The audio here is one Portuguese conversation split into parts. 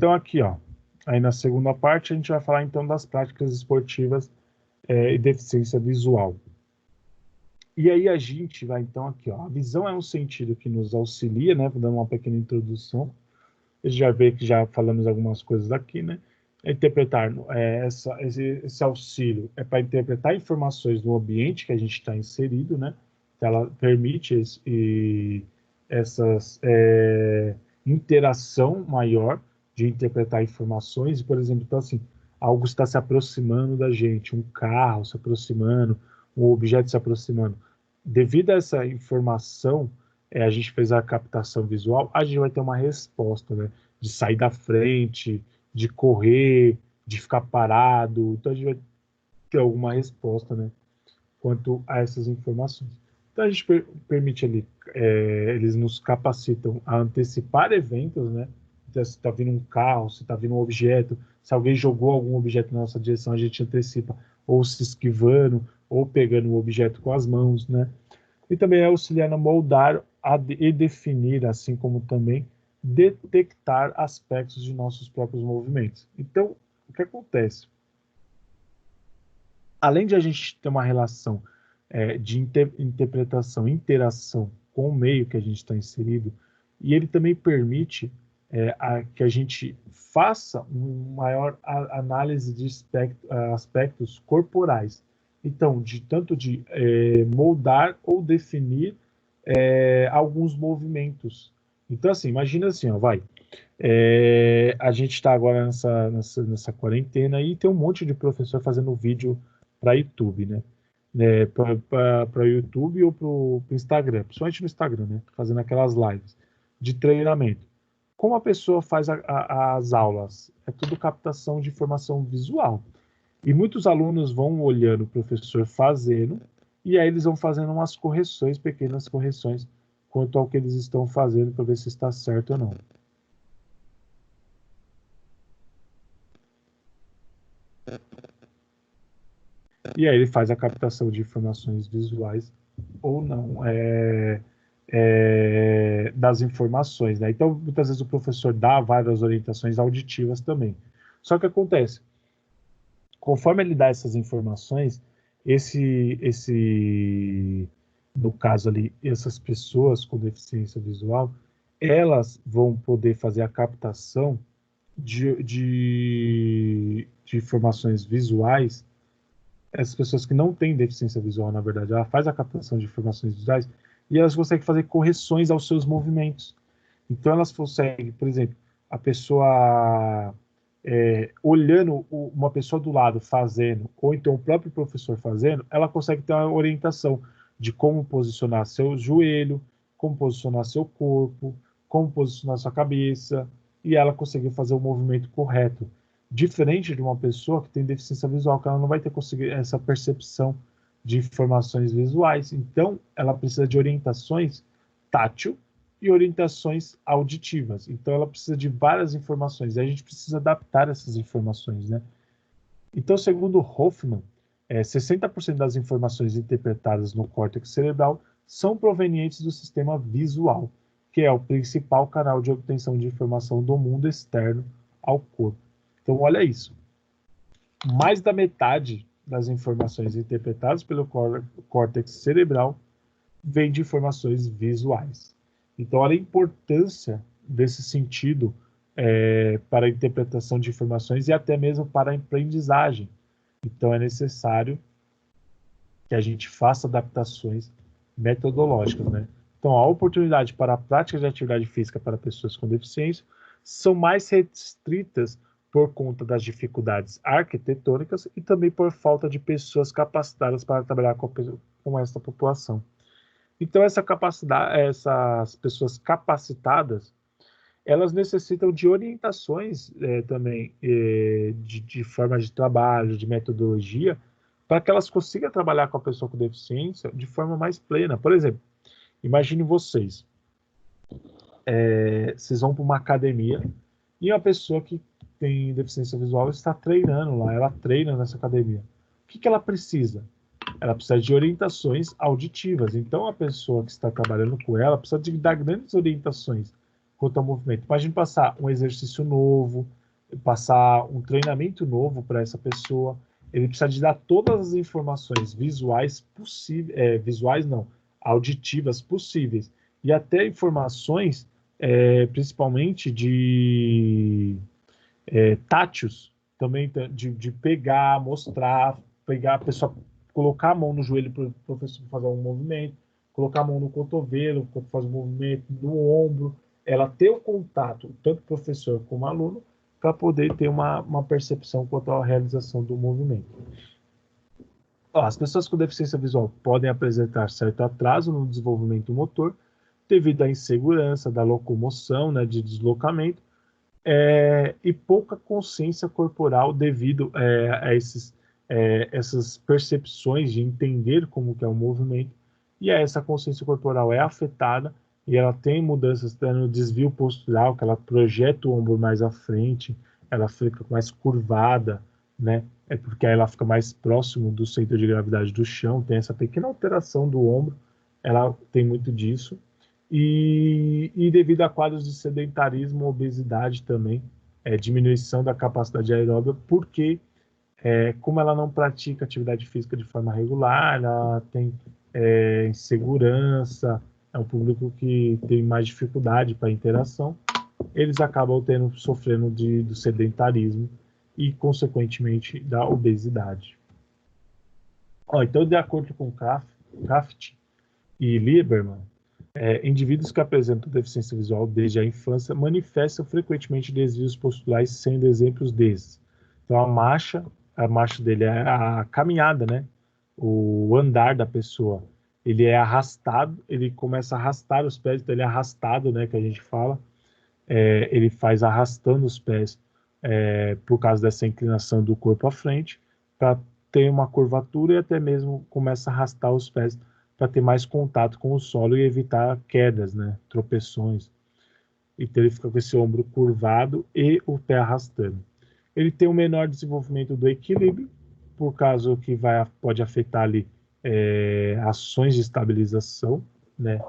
Então aqui, ó, aí na segunda parte a gente vai falar então das práticas esportivas e deficiência visual. E aí a gente vai então aqui, ó, a visão é um sentido que nos auxilia, né, dando uma pequena introdução. A gente já vê que já falamos algumas coisas aqui, né? Interpretar esse auxílio é para interpretar informações no ambiente que a gente está inserido, né? Então, ela permite essas interação maior de interpretar informações. Por exemplo, então assim, algo está se aproximando da gente, um carro se aproximando, um objeto se aproximando. Devido a essa informação, a gente fez a captação visual, a gente vai ter uma resposta, né? De sair da frente, de correr, de ficar parado. Então a gente vai ter alguma resposta, né? Quanto a essas informações. Então a gente permite ali, eles nos capacitam a antecipar eventos, né? Então, se está vindo um carro, se está vindo um objeto, se alguém jogou algum objeto na nossa direção, a gente antecipa, ou se esquivando, ou pegando o objeto com as mãos, né? E também é auxiliar a moldar e definir, assim como também detectar aspectos de nossos próprios movimentos. Então, o que acontece? Além de a gente ter uma relação de interpretação, interação com o meio que a gente está inserido, e ele também permite que a gente faça uma maior análise de aspectos corporais. Então, tanto de moldar ou definir alguns movimentos. Então, assim, imagina assim, ó, vai. A gente está agora nessa quarentena e tem um monte de professor fazendo vídeo para YouTube, né? Para YouTube ou para o Instagram, principalmente no Instagram, né? Fazendo aquelas lives de treinamento. Como a pessoa faz as aulas? É tudo captação de informação visual. E muitos alunos vão olhando o professor fazendo, e aí eles vão fazendo umas correções, pequenas correções, quanto ao que eles estão fazendo para ver se está certo ou não. E aí ele faz a captação de informações visuais ou não das informações, né? Então, muitas vezes o professor dá várias orientações auditivas também. Só que acontece, conforme ele dá essas informações, no caso ali, essas pessoas com deficiência visual, elas vão poder fazer a captação de informações visuais. Essas pessoas que não têm deficiência visual, na verdade, ela faz a captação de informações visuais e elas conseguem fazer correções aos seus movimentos. Então elas conseguem, por exemplo, a pessoa olhando uma pessoa do lado fazendo, ou então o próprio professor fazendo, ela consegue ter uma orientação de como posicionar seu joelho, como posicionar seu corpo, como posicionar sua cabeça, e ela consegue fazer o movimento correto. Diferente de uma pessoa que tem deficiência visual, que ela não vai ter conseguido essa percepção de informações visuais. Então, ela precisa de orientações tátil e orientações auditivas. Então, ela precisa de várias informações. E a gente precisa adaptar essas informações, né? Então, segundo Hoffman, 60% das informações interpretadas no córtex cerebral são provenientes do sistema visual, que é o principal canal de obtenção de informação do mundo externo ao corpo. Então, olha isso. Mais da metade das informações interpretadas pelo córtex cerebral vem de informações visuais. Então, olha a importância desse sentido para a interpretação de informações e até mesmo para a aprendizagem. Então, é necessário que a gente faça adaptações metodológicas, né? Então, a oportunidade para a prática de atividade física para pessoas com deficiência são mais restritas por conta das dificuldades arquitetônicas e também por falta de pessoas capacitadas para trabalhar com essa população. Então, essas pessoas capacitadas, elas necessitam de orientações também de formas de trabalho, de metodologia, para que elas consigam trabalhar com a pessoa com deficiência de forma mais plena. Por exemplo, imagine vocês vão para uma academia e uma pessoa que tem deficiência visual está treinando lá, ela treina nessa academia. O que ela precisa? Ela precisa de orientações auditivas. Então, a pessoa que está trabalhando com ela precisa de dar grandes orientações quanto ao movimento. Imagine passar um exercício novo, passar um treinamento novo para essa pessoa. Ele precisa de dar todas as informações visuais possíveis, visuais não, auditivas possíveis, e até informações, principalmente de táteis, também de pegar, mostrar, pegar a pessoa, colocar a mão no joelho para o professor fazer um movimento, colocar a mão no cotovelo, fazer um movimento no ombro, ela ter o contato, tanto professor como aluno, para poder ter uma percepção quanto à realização do movimento. As pessoas com deficiência visual podem apresentar certo atraso no desenvolvimento motor, devido à insegurança da locomoção, né, de deslocamento, e pouca consciência corporal devido a essas percepções de entender como que é o movimento, e essa consciência corporal é afetada, e ela tem mudanças no desvio postural, que ela projeta o ombro mais à frente, ela fica mais curvada, né? É porque aí ela fica mais próximo do centro de gravidade do chão, tem essa pequena alteração do ombro, ela tem muito disso. E devido a quadros de sedentarismo, obesidade também, diminuição da capacidade aeróbica, porque como ela não pratica atividade física de forma regular, ela tem insegurança, é um público que tem mais dificuldade para interação, eles acabam sofrendo do sedentarismo e, consequentemente, da obesidade. Então, de acordo com Kraft e Lieberman, indivíduos que apresentam deficiência visual desde a infância manifestam frequentemente desvios posturais, sendo exemplos desses. Então, a marcha dele é a caminhada, né? O andar da pessoa. Ele é arrastado, ele começa a arrastar os pés, então ele é arrastado, né? Que a gente fala. Ele faz arrastando os pés por causa dessa inclinação do corpo à frente, para ter uma curvatura e até mesmo começa a arrastar os pés para ter mais contato com o solo e evitar quedas, né, tropeções. Então ele fica com esse ombro curvado e o pé arrastando. Ele tem um menor desenvolvimento do equilíbrio, por causa que pode afetar ali ações de estabilização, né,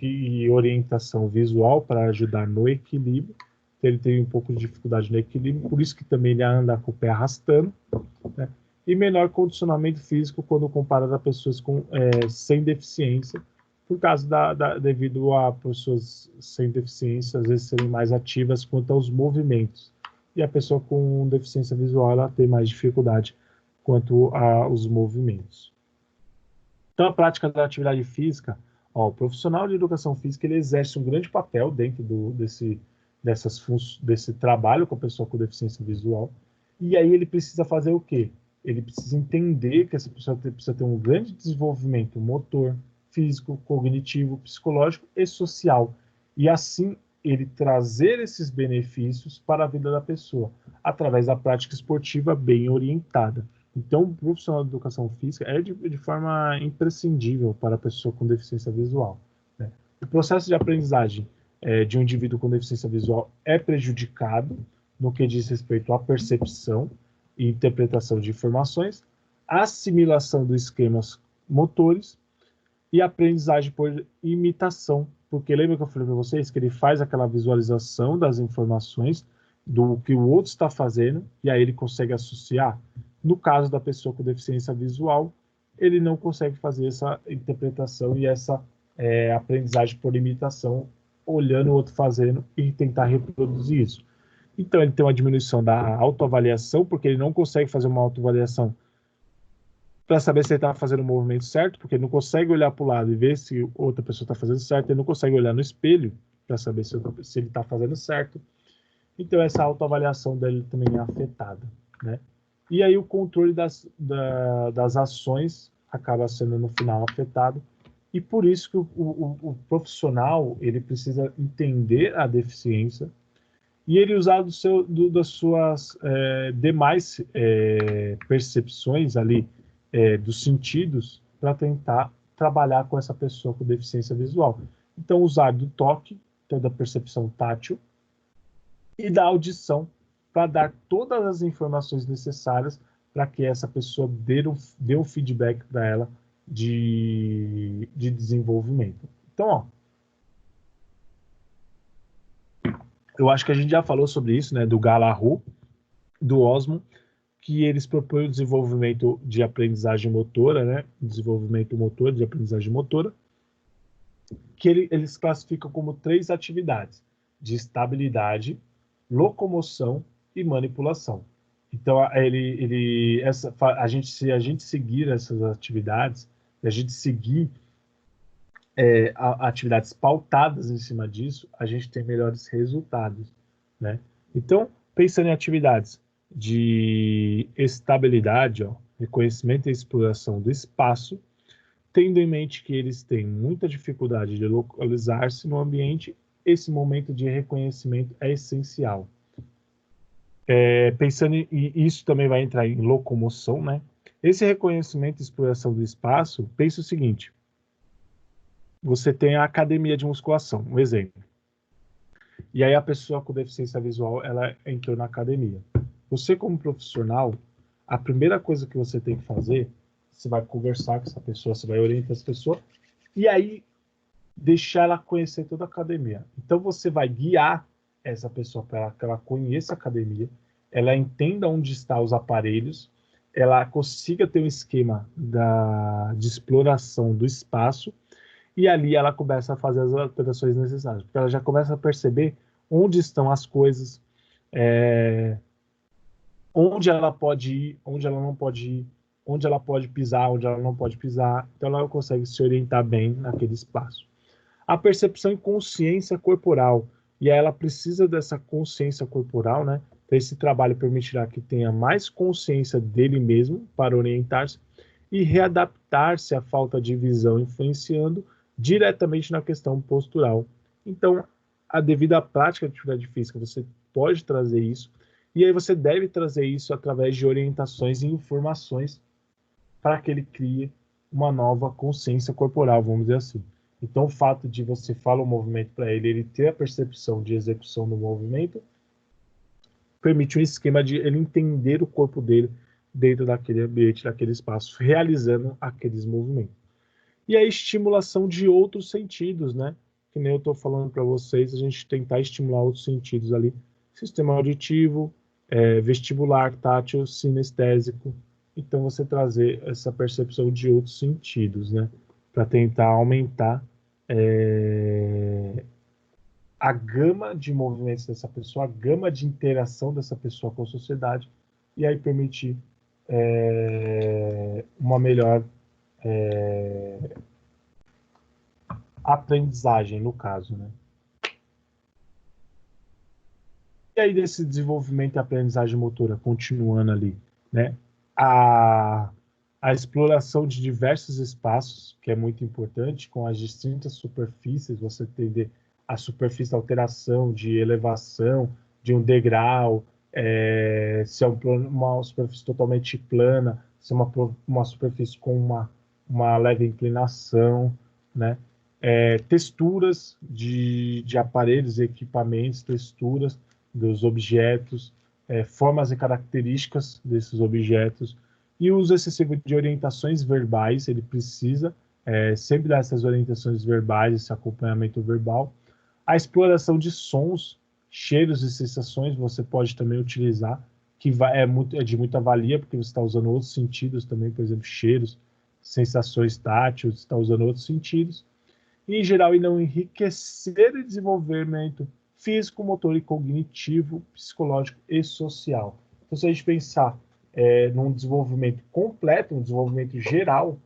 e orientação visual para ajudar no equilíbrio. Então, ele tem um pouco de dificuldade no equilíbrio, por isso que também ele anda com o pé arrastando, né? E menor condicionamento físico quando comparado a pessoas sem deficiência, por causa devido a pessoas sem deficiência às vezes serem mais ativas quanto aos movimentos. E a pessoa com deficiência visual ela tem mais dificuldade quanto aos movimentos. Então, a prática da atividade física, o profissional de educação física ele exerce um grande papel dentro desse trabalho com a pessoa com deficiência visual. E aí ele precisa fazer o quê? Ele precisa entender que essa pessoa precisa ter um grande desenvolvimento motor, físico, cognitivo, psicológico e social. E assim ele trazer esses benefícios para a vida da pessoa, através da prática esportiva bem orientada. Então, o profissional de educação física é de forma imprescindível para a pessoa com deficiência visual, né? O processo de aprendizagem de um indivíduo com deficiência visual é prejudicado no que diz respeito à percepção e interpretação de informações, assimilação dos esquemas motores e aprendizagem por imitação, porque lembra que eu falei para vocês que ele faz aquela visualização das informações do que o outro está fazendo e aí ele consegue associar. No caso da pessoa com deficiência visual, ele não consegue fazer essa interpretação e essa aprendizagem por imitação, olhando o outro fazendo e tentar reproduzir isso. Então, ele tem uma diminuição da autoavaliação, porque ele não consegue fazer uma autoavaliação para saber se ele está fazendo o movimento certo, porque ele não consegue olhar para o lado e ver se outra pessoa está fazendo certo, ele não consegue olhar no espelho para saber se ele está fazendo certo. Então, essa autoavaliação dele também é afetada, né? E aí o controle das ações acaba sendo, no final, afetado. E por isso que o profissional ele precisa entender a deficiência e ele usar das suas demais percepções ali, dos sentidos, para tentar trabalhar com essa pessoa com deficiência visual. Então, usar do toque, então da percepção tátil, e da audição, para dar todas as informações necessárias para que essa pessoa dê um feedback para ela de desenvolvimento. Então, Eu acho que a gente já falou sobre isso, né, do Galahu, do Osmo, que eles propõem o desenvolvimento de aprendizagem motora, né, desenvolvimento motor, de aprendizagem motora, que eles classificam como 3 atividades: de estabilidade, locomoção e manipulação. Então, se a gente seguir essas atividades, se a gente seguir atividades pautadas em cima disso, a gente tem melhores resultados, né? Então, pensando em atividades de estabilidade, ó, reconhecimento e exploração do espaço, tendo em mente que eles têm muita dificuldade de localizar-se no ambiente, esse momento de reconhecimento é essencial. Pensando em isso também vai entrar em locomoção, né? Esse reconhecimento e exploração do espaço, pensa o seguinte: você tem a academia de musculação, um exemplo. E aí a pessoa com deficiência visual, ela entrou na academia. Você como profissional, a primeira coisa que você tem que fazer, você vai conversar com essa pessoa, você vai orientar essa pessoa, e aí deixar ela conhecer toda a academia. Então você vai guiar essa pessoa para que ela conheça a academia, ela entenda onde estão os aparelhos, ela consiga ter um esquema de exploração do espaço, e ali ela começa a fazer as alterações necessárias, porque ela já começa a perceber onde estão as coisas, onde ela pode ir, onde ela não pode ir, onde ela pode pisar, onde ela não pode pisar. Então ela consegue se orientar bem naquele espaço. A percepção e consciência corporal. E aí ela precisa dessa consciência corporal, né? Então esse trabalho permitirá que tenha mais consciência dele mesmo para orientar-se e readaptar-se à falta de visão, influenciando diretamente na questão postural. Então, a devido à prática de atividade física, você pode trazer isso, e aí você deve trazer isso através de orientações e informações para que ele crie uma nova consciência corporal, vamos dizer assim. Então, o fato de você falar o movimento para ele, ele ter a percepção de execução do movimento, permite um esquema de ele entender o corpo dele dentro daquele ambiente, daquele espaço, realizando aqueles movimentos. E a estimulação de outros sentidos, né? Que nem eu estou falando para vocês, a gente tentar estimular outros sentidos ali. Sistema auditivo, vestibular, tátil, sinestésico. Então, você trazer essa percepção de outros sentidos, né? Para tentar aumentar a gama de movimentos dessa pessoa, a gama de interação dessa pessoa com a sociedade, e aí permitir uma melhor aprendizagem, no caso, né? E aí, desse desenvolvimento e aprendizagem motora, continuando ali, né? A exploração de diversos espaços, que é muito importante, com as distintas superfícies, você entender a superfície de alteração, de elevação, de um degrau, se é uma superfície totalmente plana, se é uma superfície com uma leve inclinação, né? Texturas de aparelhos e equipamentos, texturas dos objetos, formas e características desses objetos, e o uso excessivo de orientações verbais, ele precisa sempre dar essas orientações verbais, esse acompanhamento verbal. A exploração de sons, cheiros e sensações você pode também utilizar, que é de muita valia, porque você está usando outros sentidos também, por exemplo, cheiros, sensações táteis, está usando outros sentidos. E, em geral, e não enriquecer o desenvolvimento físico, motor e cognitivo, psicológico e social. Então, se a gente pensar num desenvolvimento completo, um desenvolvimento geral,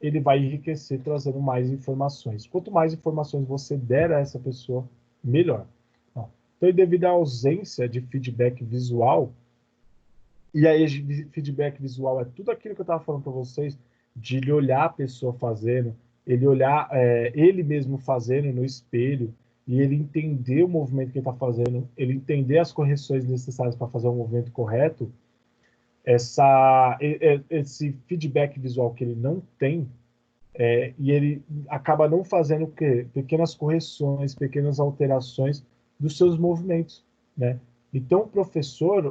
ele vai enriquecer trazendo mais informações. Quanto mais informações você der a essa pessoa, melhor. Então, devido à ausência de feedback visual, e aí feedback visual é tudo aquilo que eu estava falando para vocês, de ele olhar a pessoa fazendo, ele olhar ele mesmo fazendo no espelho, e ele entender o movimento que ele está fazendo, ele entender as correções necessárias para fazer o movimento correto, esse feedback visual que ele não tem, e ele acaba não fazendo o quê? Pequenas correções, pequenas alterações dos seus movimentos, né? Então,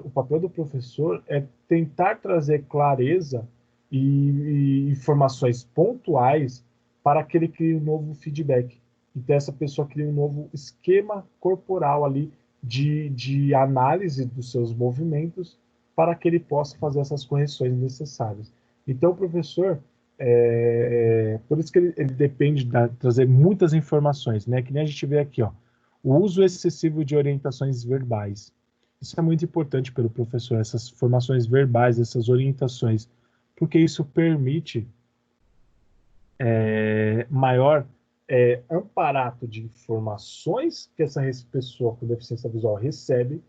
o papel do professor é tentar trazer clareza e informações pontuais para que ele crie um novo feedback. Então, essa pessoa cria um novo esquema corporal ali de análise dos seus movimentos para que ele possa fazer essas correções necessárias. Então, o professor, por isso que ele depende de trazer muitas informações, né? Que nem a gente vê aqui, ó, o uso excessivo de orientações verbais. Isso é muito importante pelo professor, essas formações verbais, essas orientações, porque isso permite maior amparato de informações que essa pessoa com deficiência visual recebe,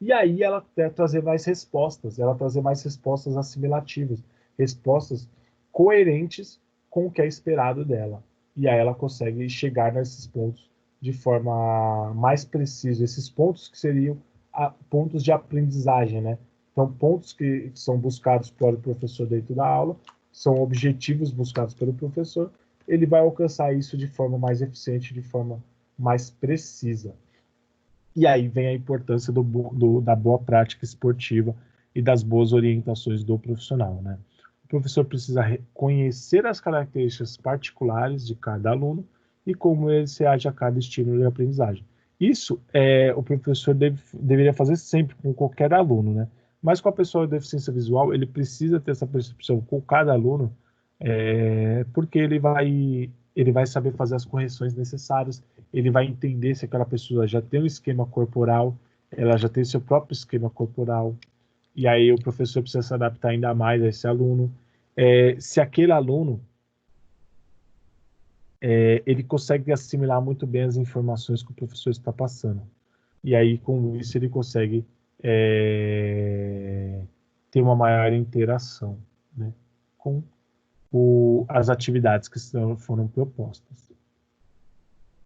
e aí ela quer trazer mais respostas, ela trazer mais respostas assimilativas, respostas coerentes com o que é esperado dela. E aí ela consegue chegar nesses pontos de forma mais precisa, esses pontos que seriam pontos de aprendizagem, né? Então, pontos que são buscados pelo professor dentro da aula, são objetivos buscados pelo professor, ele vai alcançar isso de forma mais eficiente, de forma mais precisa. E aí vem a importância da boa prática esportiva e das boas orientações do profissional, né? O professor precisa conhecer as características particulares de cada aluno e como ele se age a cada estímulo de aprendizagem. Isso o professor deveria fazer sempre com qualquer aluno, né? Mas com a pessoa com deficiência visual, ele precisa ter essa percepção com cada aluno, porque ele vai saber fazer as correções necessárias, ele vai entender se aquela pessoa já tem um esquema corporal, ela já tem seu próprio esquema corporal, e aí o professor precisa se adaptar ainda mais a esse aluno. Se aquele aluno ele consegue assimilar muito bem as informações que o professor está passando. E aí, com isso, ele consegue ter uma maior interação, né, com as atividades que foram propostas.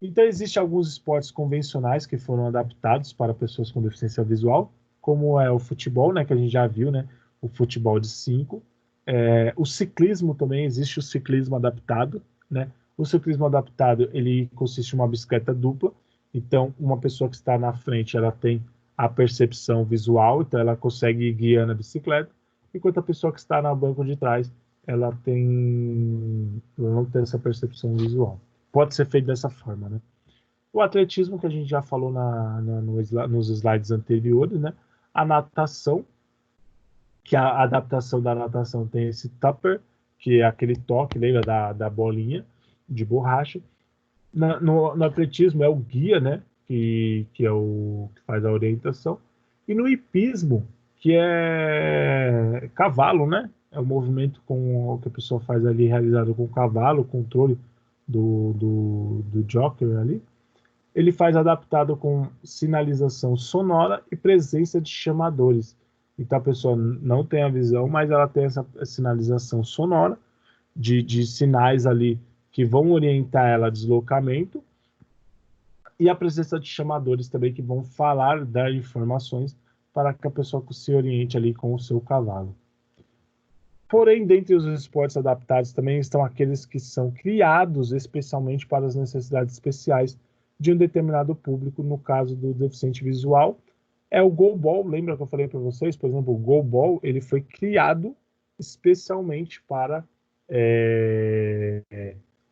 Então, existem alguns esportes convencionais que foram adaptados para pessoas com deficiência visual, como é o futebol, né, que a gente já viu, né, o futebol de 5. O ciclismo também, existe o ciclismo adaptado, né? O ciclismo adaptado, ele consiste em uma bicicleta dupla, então uma pessoa que está na frente, ela tem a percepção visual, então ela consegue ir guiando a bicicleta, enquanto a pessoa que está no banco de trás, ela não tem essa percepção visual. Pode ser feito dessa forma, né? O atletismo, que a gente já falou nos slides anteriores, né? A natação, que a adaptação da natação tem esse tupper, que é aquele toque, lembra da bolinha de borracha. No atletismo é o guia, né? Que é o que faz a orientação. E no hipismo, que é cavalo, né? É o movimento que a pessoa faz ali, realizado com o cavalo, o controle do jockey ali. Ele faz adaptado com sinalização sonora e presença de chamadores. Então a pessoa não tem a visão, mas ela tem essa sinalização sonora de sinais ali que vão orientar ela a deslocamento, e a presença de chamadores também que vão falar, dar informações para que a pessoa se oriente ali com o seu cavalo. Porém, dentre os esportes adaptados também estão aqueles que são criados especialmente para as necessidades especiais de um determinado público. No caso do deficiente visual, é o goalball. Lembra que eu falei para vocês? Por exemplo, o goalball, ele foi criado especialmente para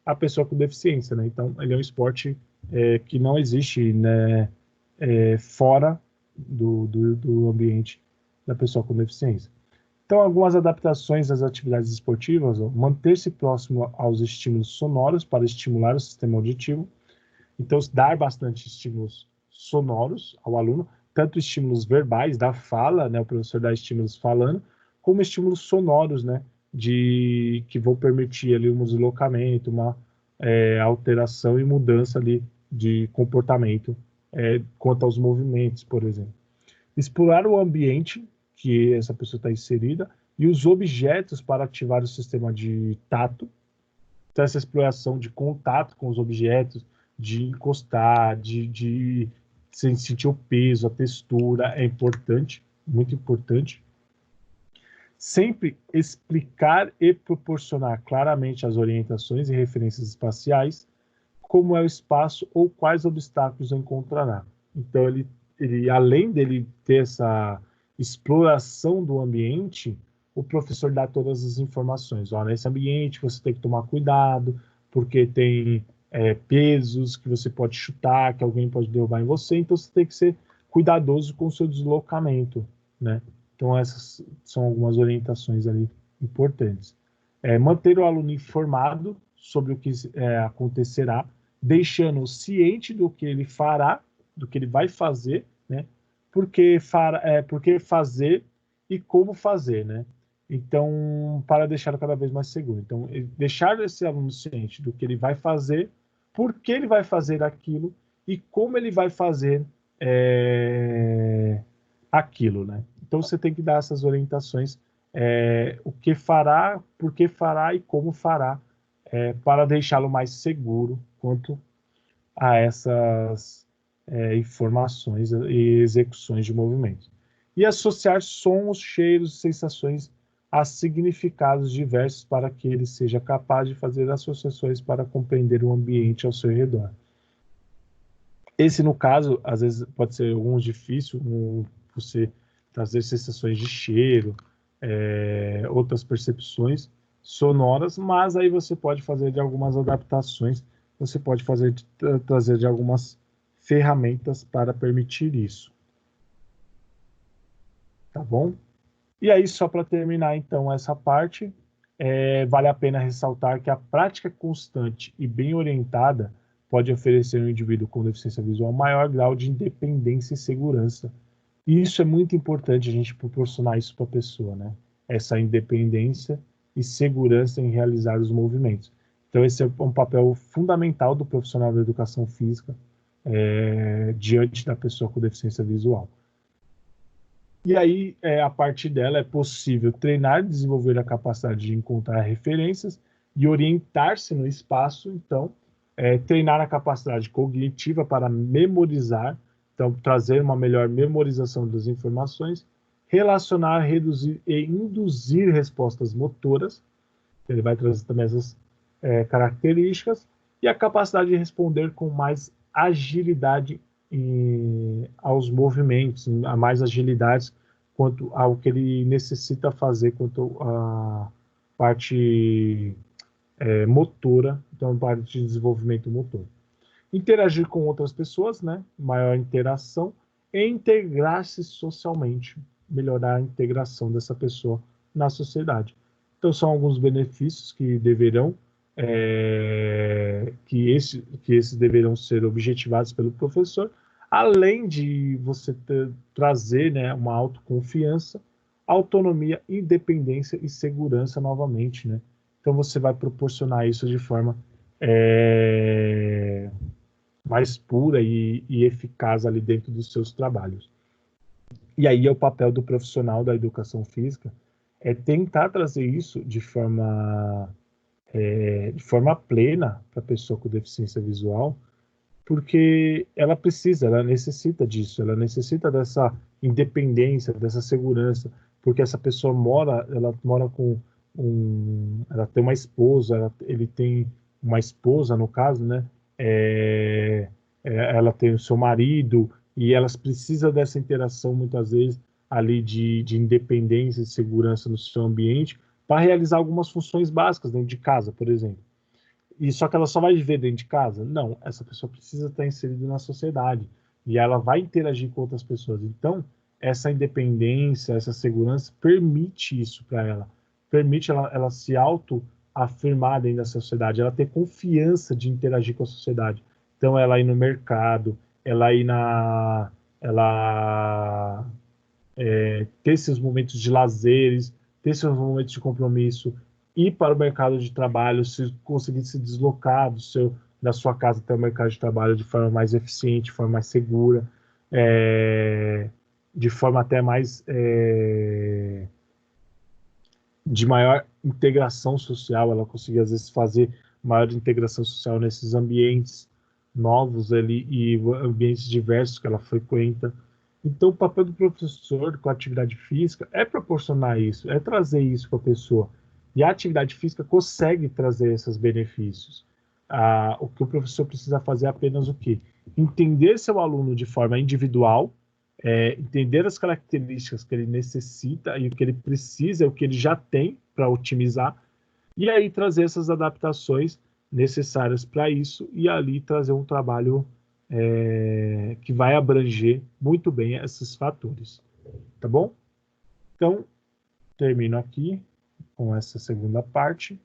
a pessoa com deficiência, né? Então, ele é um esporte que não existe, né, fora do ambiente da pessoa com deficiência. Então, algumas adaptações das atividades esportivas: manter-se próximo aos estímulos sonoros para estimular o sistema auditivo. Então, dar bastante estímulos sonoros ao aluno, tanto estímulos verbais, da fala, né, o professor dá estímulos falando, como estímulos sonoros, né, que vão permitir ali um deslocamento, uma alteração e mudança ali de comportamento quanto aos movimentos, por exemplo. Explorar o ambiente que essa pessoa está inserida e os objetos para ativar o sistema de tato. Então, essa exploração de contato com os objetos, de encostar, de sentir o peso, a textura, é importante, muito importante. Sempre explicar e proporcionar claramente as orientações e referências espaciais, como é o espaço ou quais obstáculos encontrará. Então, ele além dele ter essa exploração do ambiente, o professor dá todas as informações. Ó, nesse ambiente você tem que tomar cuidado, porque tem pesos que você pode chutar, que alguém pode derrubar em você, então você tem que ser cuidadoso com o seu deslocamento, né? Então, essas são algumas orientações ali importantes. Manter o aluno informado sobre o que acontecerá, deixando-o ciente do que ele fará, do que ele vai fazer, né? Por que fazer e como fazer, né? Então, para deixá-lo cada vez mais seguro. Então, deixar esse aluno ciente do que ele vai fazer, por que ele vai fazer aquilo e como ele vai fazer aquilo, né? Então, você tem que dar essas orientações, o que fará, por que fará e como fará, para deixá-lo mais seguro quanto a essas informações e execuções de movimentos. E associar sons, cheiros e sensações a significados diversos para que ele seja capaz de fazer associações para compreender o ambiente ao seu redor. Esse, no caso, às vezes pode ser alguns difícil, você trazer sensações de cheiro, outras percepções sonoras, mas aí você pode fazer de algumas adaptações, você pode trazer de algumas ferramentas para permitir isso. Tá bom? E aí, só para terminar, então, essa parte, vale a pena ressaltar que a prática constante e bem orientada pode oferecer ao indivíduo com deficiência visual maior grau de independência e segurança. E isso é muito importante, a gente proporcionar isso para a pessoa, né? Essa independência e segurança em realizar os movimentos. Então, esse é um papel fundamental do profissional da educação física diante da pessoa com deficiência visual. E aí, a partir dela, é possível treinar e desenvolver a capacidade de encontrar referências e orientar-se no espaço. Então, treinar a capacidade cognitiva para memorizar, então, trazer uma melhor memorização das informações, relacionar, reduzir e induzir respostas motoras. Ele vai trazer também essas características, e a capacidade de responder com mais agilidade aos movimentos, a mais agilidades quanto ao que ele necessita fazer, quanto à parte motora, então a parte de desenvolvimento motor. Interagir com outras pessoas, né? Maior interação, e integrar-se socialmente, melhorar a integração dessa pessoa na sociedade. Então, são alguns benefícios que deverão que esses deverão ser objetivados pelo professor, além de você trazer, né, uma autoconfiança, autonomia, independência e segurança novamente, né? Então você vai proporcionar isso de forma mais pura e eficaz ali dentro dos seus trabalhos. E aí é o papel do profissional da educação física, tentar trazer isso de forma plena para a pessoa com deficiência visual, porque ela necessita disso, ela necessita dessa independência, dessa segurança, porque essa pessoa ela mora com ela tem uma esposa, ele tem uma esposa, no caso, né? Ela tem o seu marido, e elas precisam dessa interação, muitas vezes, ali de independência e segurança no seu ambiente, para realizar algumas funções básicas dentro de casa, por exemplo. E só que ela só vai viver dentro de casa? Não, essa pessoa precisa estar inserida na sociedade e ela vai interagir com outras pessoas. Então, essa independência, essa segurança permite isso para ela, permite ela se auto-afirmar dentro da sociedade, ela ter confiança de interagir com a sociedade. Então, ela ir no mercado, ela ir ela ter esses momentos de lazeres, ter esses momentos de compromisso, ir para o mercado de trabalho, se conseguir se deslocar da sua casa até o mercado de trabalho de forma mais eficiente, de forma mais segura, de forma até mais de maior integração social, ela conseguir às vezes fazer maior integração social nesses ambientes novos ali e ambientes diversos que ela frequenta. Então, o papel do professor com a atividade física é proporcionar isso, é trazer isso para a pessoa. E a atividade física consegue trazer esses benefícios. O que o professor precisa fazer é apenas o quê? Entender seu aluno de forma individual, entender as características que ele necessita e o que ele precisa, o que ele já tem para otimizar, e aí trazer essas adaptações necessárias para isso e ali trazer um trabalho que vai abranger muito bem esses fatores, tá bom? Então, termino aqui com essa segunda parte.